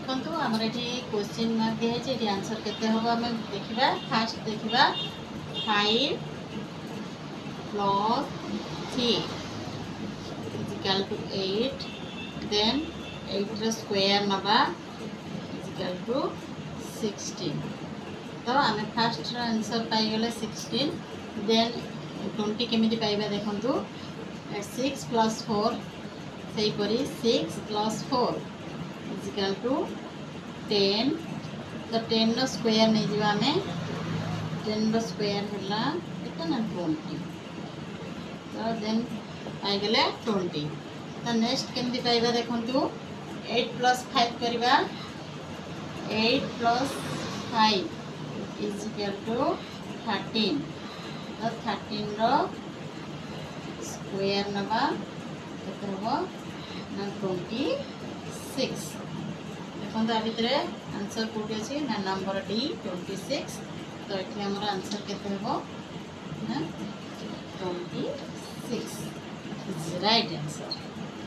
देखो आमर ये क्वेश्चन मार्क दिखाई ये आंसर केते हम आम देखा फास्ट देखा 5 plus 3 is equal to 8 then 8 row square नबा is equal to 16 तो आम फास्ट आंसर पाईगले 16 देन 20 केमी पाइबा देखु 6 plus 4 से परी 6 plus 4 is equal to 10 तो 10 रो स्क्वायर नहीं जीवा में 10 रो स्क्वायर होला कितना 20 तो देन पाईगले 20 तो नेक्स्ट केमती पाइबा देखु 8 plus 5 करबा 8 plus 5 is equal to 13 तो 13 रो स्क्वायर नबा केते हो ना 26 देखो आ भितर आंसर कौटी अच्छी ना नंबर डी 26 तो ये आम आंसर केते हो ना 26 इज राइट आंसर।